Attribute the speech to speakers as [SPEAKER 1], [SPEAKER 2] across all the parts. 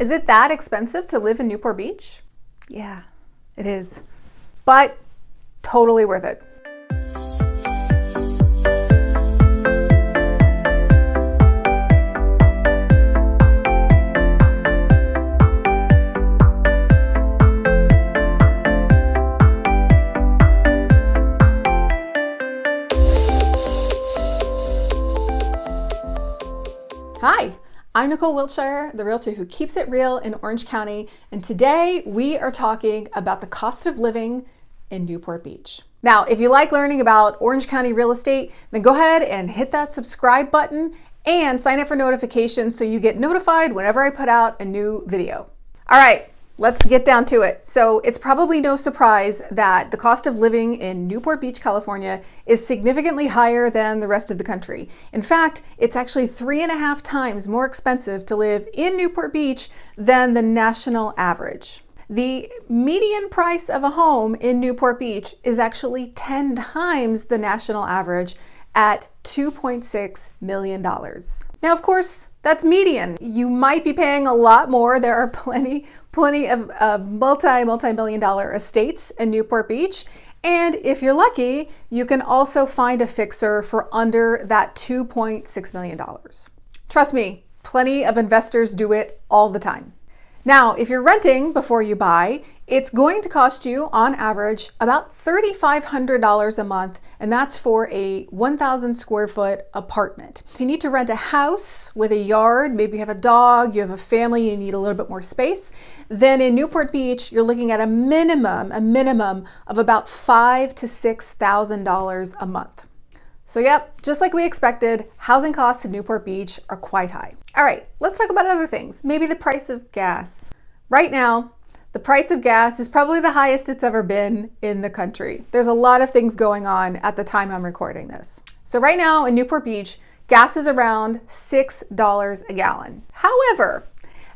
[SPEAKER 1] Is it that expensive to live in Newport Beach? Yeah, it is. But totally worth it. Hi, I'm Nicole Wiltshire, the realtor who keeps it real in Orange County, and today we are talking about the cost of living in Newport Beach. Now, if you like learning about Orange County real estate, then go ahead and hit that subscribe button and sign up for notifications so you get notified whenever I put out a new video. All right, let's get down to it. So it's probably no surprise that the cost of living in Newport Beach, California is significantly higher than the rest of the country. In fact, it's actually 3.5 times more expensive to live in Newport Beach than the national average. The median price of a home in Newport Beach is actually 10 times the national average at $2.6 million. Now, of course, that's median. You might be paying a lot more. There are plenty of multi-million dollar estates in Newport Beach. And if you're lucky, you can also find a fixer for under that $2.6 million. Trust me, plenty of investors do it all the time. Now, if you're renting before you buy, it's going to cost you, on average, about $3,500 a month, and that's for a 1,000 square foot apartment. If you need to rent a house with a yard, maybe you have a dog, you have a family, you need a little bit more space, then in Newport Beach, you're looking at a minimum of about $5,000 to $6,000 a month. So yep, just like we expected, housing costs in Newport Beach are quite high. All right, let's talk about other things. Maybe the price of gas. Right now, the price of gas is probably the highest it's ever been in the country. There's a lot of things going on at the time I'm recording this. So right now in Newport Beach, gas is around $6 a gallon. However,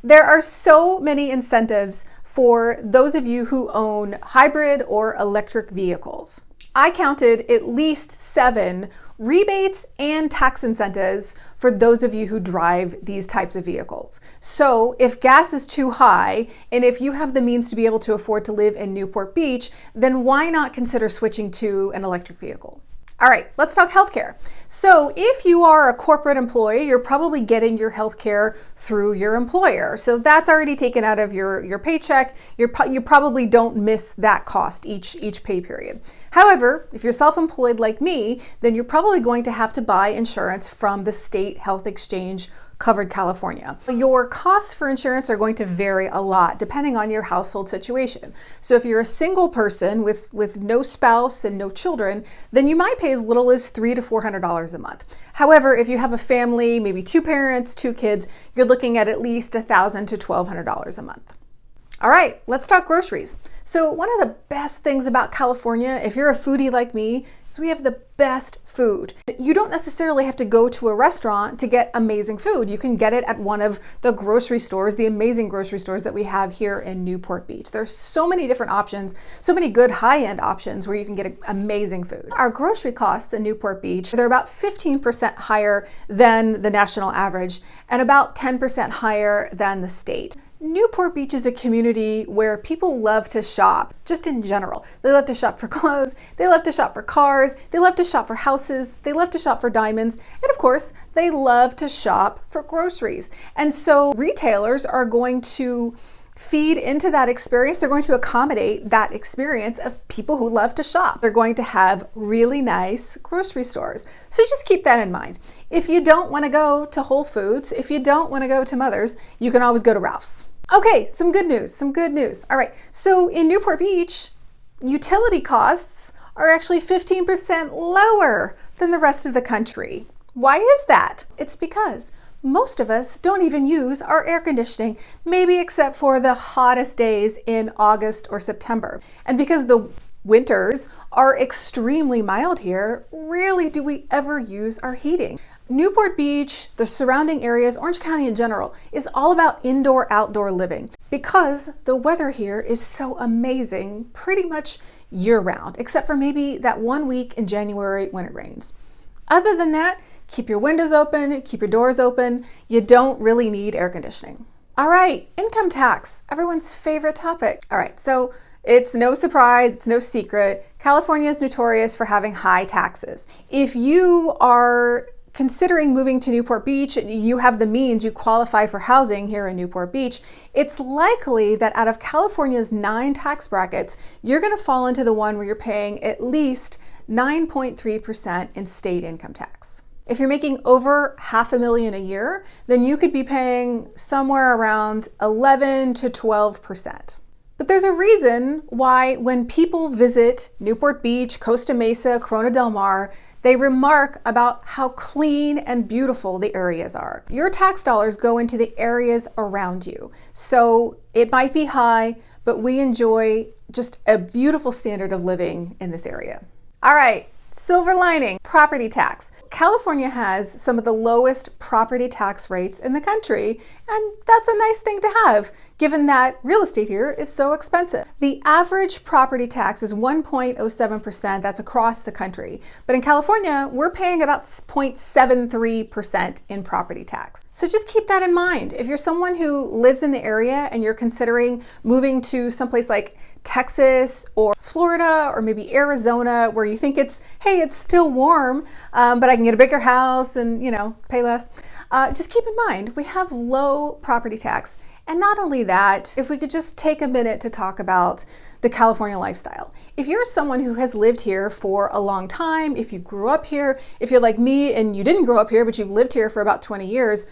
[SPEAKER 1] there are so many incentives for those of you who own hybrid or electric vehicles. I counted at least 7 rebates and tax incentives for those of you who drive these types of vehicles. So if gas is too high, and if you have the means to be able to afford to live in Newport Beach, then why not consider switching to an electric vehicle? All right, let's talk healthcare. So if you are a corporate employee, you're probably getting your healthcare through your employer. So that's already taken out of your paycheck. You probably don't miss that cost each pay period. However, if you're self-employed like me, then you're probably going to have to buy insurance from the state health exchange covered California. Your costs for insurance are going to vary a lot depending on your household situation. So if you're a single person with no spouse and no children, then you might pay as little as $300 to $400 a month. However, if you have a family, maybe 2 parents, 2 kids, you're looking at least $1,000 to $1,200 a month. All right, let's talk groceries. So one of the best things about California, if you're a foodie like me, is we have the best food. You don't necessarily have to go to a restaurant to get amazing food. You can get it at one of the grocery stores, the amazing grocery stores that we have here in Newport Beach. There's so many different options, so many good high-end options where you can get amazing food. Our grocery costs in Newport Beach, they're about 15% higher than the national average and about 10% higher than the state. Newport Beach is a community where people love to shop, just in general. They love to shop for clothes, they love to shop for cars, they love to shop for houses, they love to shop for diamonds, and of course, they love to shop for groceries. And so retailers are going to feed into that experience. They're going to accommodate that experience of people who love to shop. They're going to have really nice grocery stores. So just keep that in mind. If you don't want to go to Whole Foods, if you don't want to go to Mother's, you can always go to Ralph's. Okay, some good news. All right, so in Newport Beach, utility costs are actually 15% lower than the rest of the country. Why is that? It's because most of us don't even use our air conditioning, maybe except for the hottest days in August or September. And because the winters are extremely mild here, rarely do we ever use our heating. Newport Beach, the surrounding areas, Orange County in general, is all about indoor-outdoor living because the weather here is so amazing pretty much year-round, except for maybe that 1 week in January when it rains. Other than that, keep your windows open, keep your doors open. You don't really need air conditioning. All right, income tax, everyone's favorite topic. All right, so it's no surprise, it's no secret. California is notorious for having high taxes. If you are considering moving to Newport Beach, you have the means, you qualify for housing here in Newport Beach, it's likely that out of California's 9 tax brackets, you're gonna fall into the one where you're paying at least 9.3% in state income tax. If you're making over $500,000 a year, then you could be paying somewhere around 11 to 12%. But there's a reason why when people visit Newport Beach, Costa Mesa, Corona del Mar, they remark about how clean and beautiful the areas are. Your tax dollars go into the areas around you. So it might be high, but we enjoy just a beautiful standard of living in this area. All right. Silver lining, property tax. California has some of the lowest property tax rates in the country, and that's a nice thing to have, given that real estate here is so expensive. The average property tax is 1.07%, that's across the country. But in California, we're paying about 0.73% in property tax. So just keep that in mind. If you're someone who lives in the area and you're considering moving to someplace like Texas or Florida or maybe Arizona, where you think it's still warm, but I can get a bigger house and, pay less. Just keep in mind, we have low property tax. And not only that, if we could just take a minute to talk about the California lifestyle. If you're someone who has lived here for a long time, if you grew up here, if you're like me and you didn't grow up here, but you've lived here for about 20 years,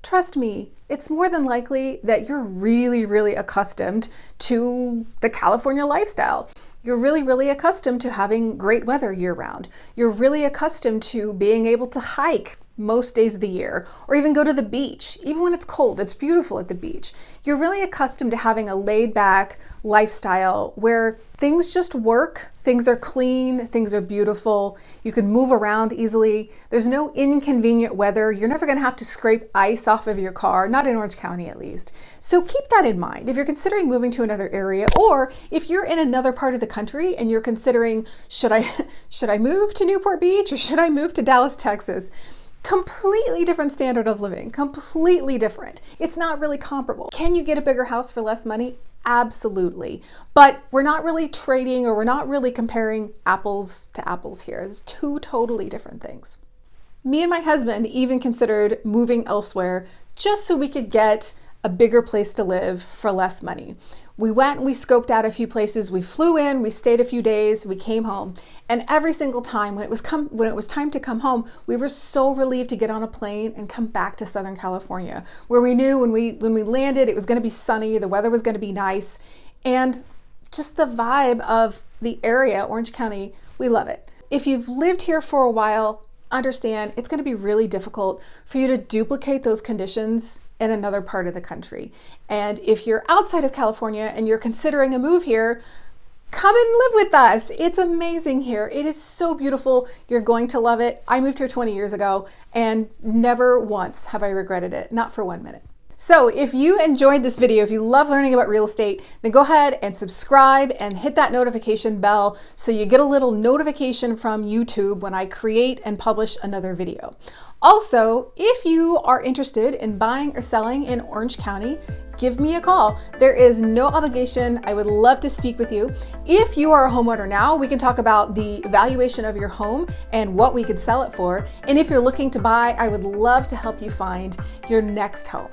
[SPEAKER 1] trust me, it's more than likely that you're really, really accustomed to the California lifestyle. You're really, really accustomed to having great weather year round. You're really accustomed to being able to hike most days of the year, or even go to the beach. Even when it's cold, it's beautiful at the beach. You're really accustomed to having a laid back lifestyle where things just work, things are clean, things are beautiful, you can move around easily, there's no inconvenient weather, you're never gonna have to scrape ice off of your car, not in Orange County at least. So keep that in mind. If you're considering moving to another area, or if you're in another part of the country and you're considering, should I move to Newport Beach or should I move to Dallas, Texas? Completely different standard of living, completely different. It's not really comparable. Can you get a bigger house for less money? Absolutely. But we're not really trading, or we're not really comparing apples to apples here. It's 2 totally different things. Me and my husband even considered moving elsewhere just so we could get a bigger place to live for less money. We went, we scoped out a few places, we flew in, we stayed a few days, we came home. And every single time when it was time to come home, we were so relieved to get on a plane and come back to Southern California, where we knew when we landed, it was gonna be sunny, the weather was gonna be nice, and just the vibe of the area, Orange County, we love it. If you've lived here for a while, understand it's going to be really difficult for you to duplicate those conditions in another part of the country. And if you're outside of California and you're considering a move here, come and live with us. It's amazing here. It is so beautiful. You're going to love it. I moved here 20 years ago and never once have I regretted it, not for 1 minute. So if you enjoyed this video, if you love learning about real estate, then go ahead and subscribe and hit that notification bell so you get a little notification from YouTube when I create and publish another video. Also, if you are interested in buying or selling in Orange County, give me a call. There is no obligation. I would love to speak with you. If you are a homeowner now, we can talk about the valuation of your home and what we could sell it for. And if you're looking to buy, I would love to help you find your next home.